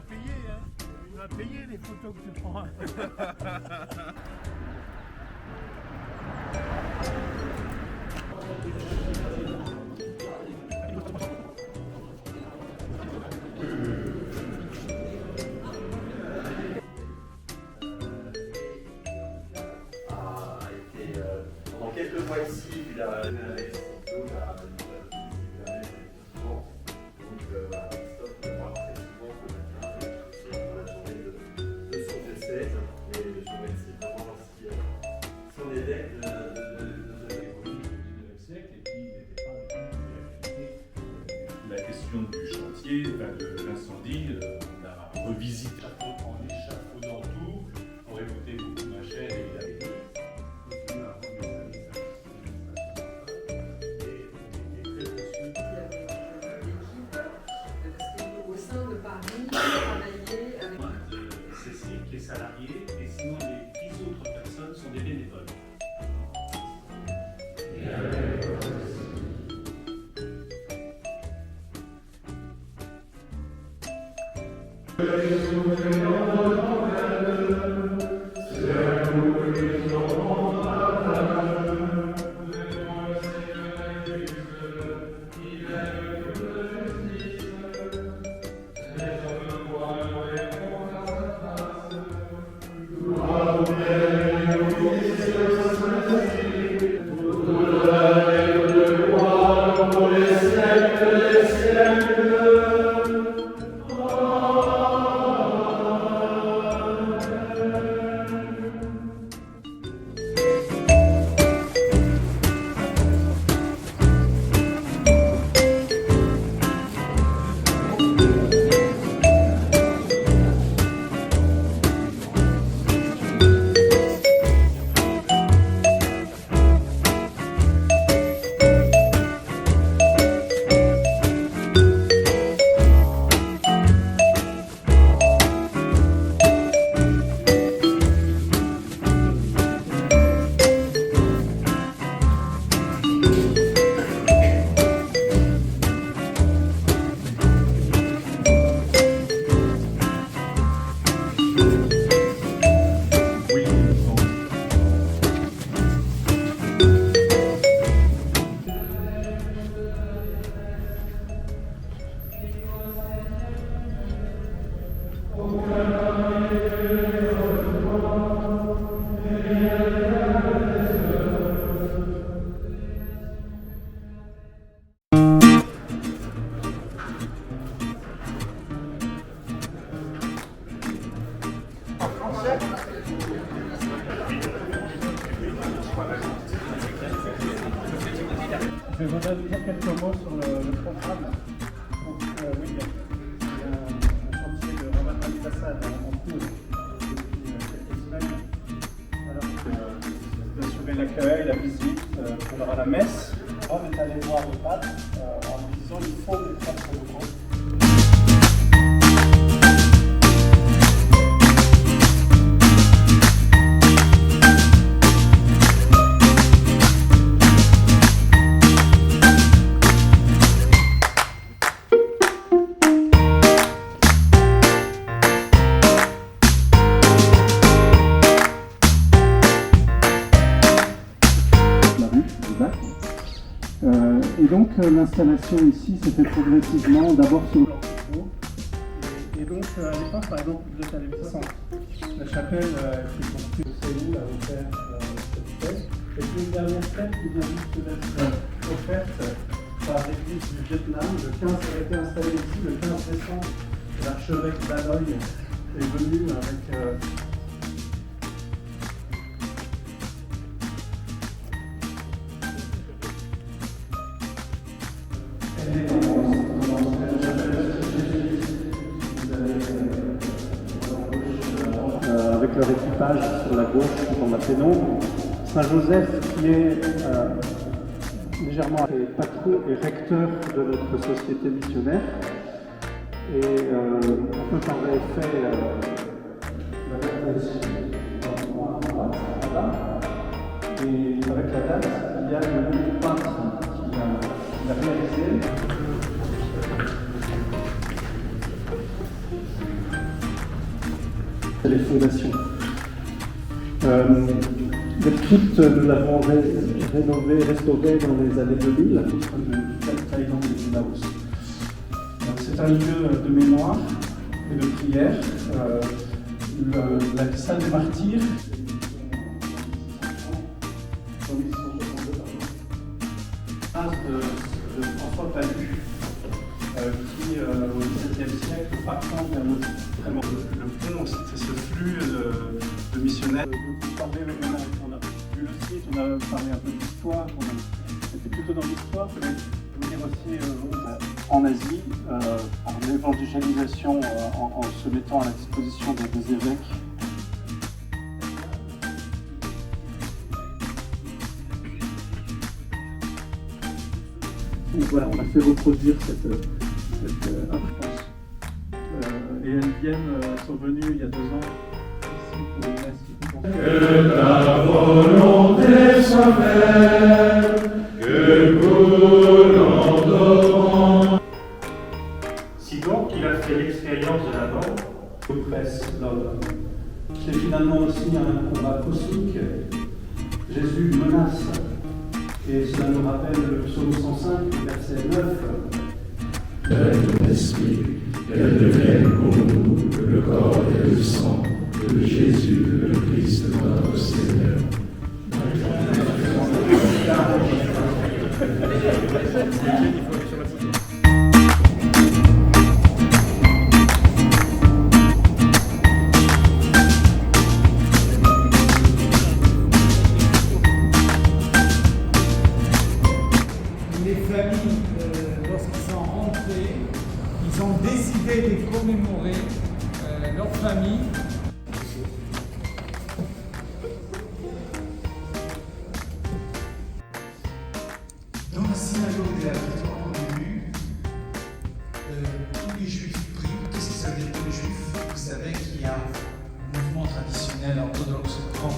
payé, hein. Tu m'as payé les photos que tu prends. Pendant quelques mois ici, il a la question du chantier, de l'incendie, on a revisité en échafaudant tout, aurait coûté beaucoup moins cher et il avait au sein de Paris, travailler avec Cécile qui est salariée et sinon les 10 autres personnes sont des bénévoles. Je voudrais vous dire quelques mots sur le programme. Donc, oui, il y a un chantier de rabattage de façade en cours depuis quelques semaines. Alors, d'assurer l'accueil, la visite, on aura la messe. On est allé voir le pape en lui disant il faut des traces locaux. Et donc l'installation ici s'est fait progressivement, d'abord sur l'entrepôt. Et donc à l'époque, par exemple, vous êtes à l'époque, la chapelle qui est construite au Séoul a offert cette pièce. Et puis une dernière fête qui vient juste d'être offerte par l'église du Vietnam. Le 15 a été installé ici le 15 décembre. L'archevêque Banoï est venu avec avec leur équipage sur la gauche dans la pénombre. Saint-Joseph qui est légèrement patron et recteur de notre société missionnaire. Et un peu par effet, la date ici, et avec la date, il y a le peintre qui l'a réalisé. les fondations. Le crypte, nous l'avons rénové, restauré dans les années 2000, à cause de Thaïlande et du Laos. C'est un lieu de mémoire et de prière. La salle des martyrs, de François Palu, qui au XVIIe siècle, partant vers le pont, c'était ce flux de missionnaires. On a vu le site, on a parlé un peu d'histoire, c'était plutôt dans l'histoire, mais je veux dire aussi en Asie, par l'évangélisation en se mettant à la disposition des évêques. Donc voilà, on a fait reproduire cette influence. Et elles sont venues il y a 2 ans ici pour une messe. Que ta volonté soit faite, que nous l'endorons. Si donc il a fait l'expérience de la mort, oppresse l'homme. C'est finalement aussi un combat cosmique. Jésus menace. Et cela nous rappelle le psaume 105, verset 9. Donne l'esprit, qu'elle devienne pour nous le corps et le sang de Jésus, le Christ notre Seigneur. Les familles, lorsqu'ils sont rentrés, ils ont décidé de commémorer leur famille. Dans la synagogue de la victoire qu'on a vue, tous les juifs prient. Qu'est-ce que ça veut dire tous les juifs? Vous savez qu'il y a un mouvement traditionnel orthodoxe grand.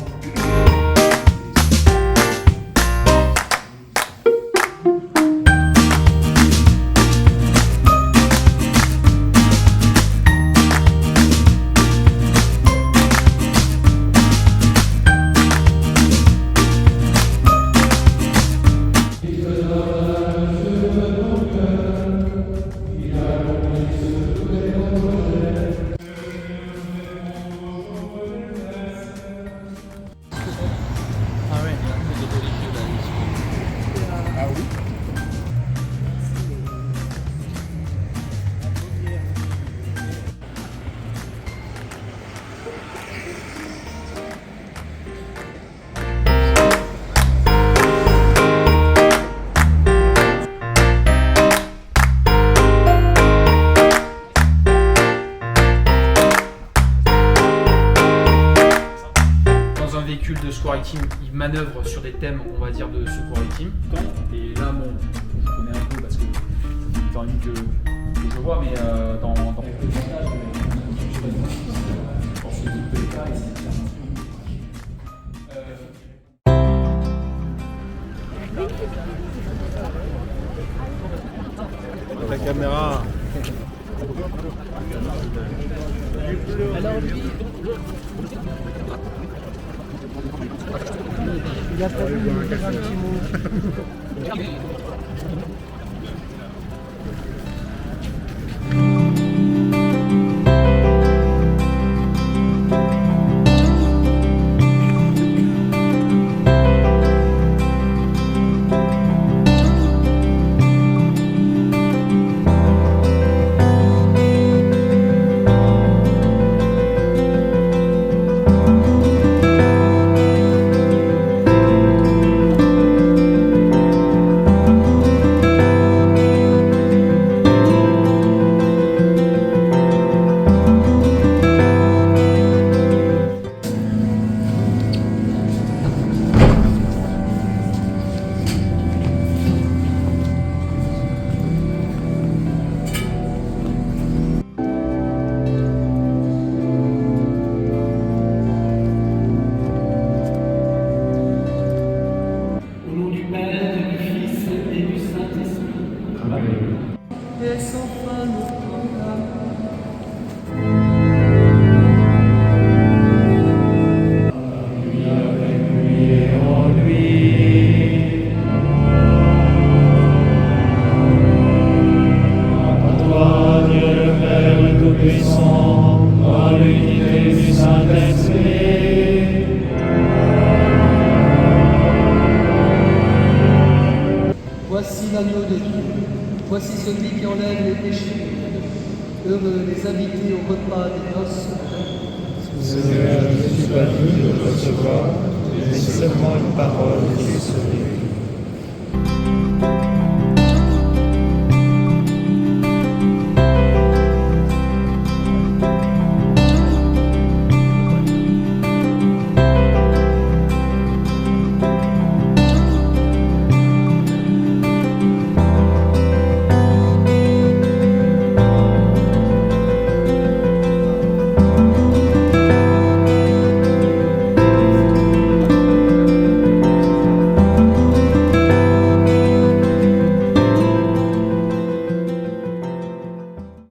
De secours victime, il manœuvre sur des thèmes, on va dire, de secours victime. Et là, bon, je connais un peu parce que c'est une famille que je vois, mais dans La caméra. Il a pas vu un petit mot. Tout-Puissant, dans l'unité du Saint-Esprit. Voici l'agneau de Dieu, voici celui qui enlève les péchés du monde. Heureux les invités au repas des noces. Seigneur, je ne suis pas digne de recevoir, mais seulement une parole qui est sauvée.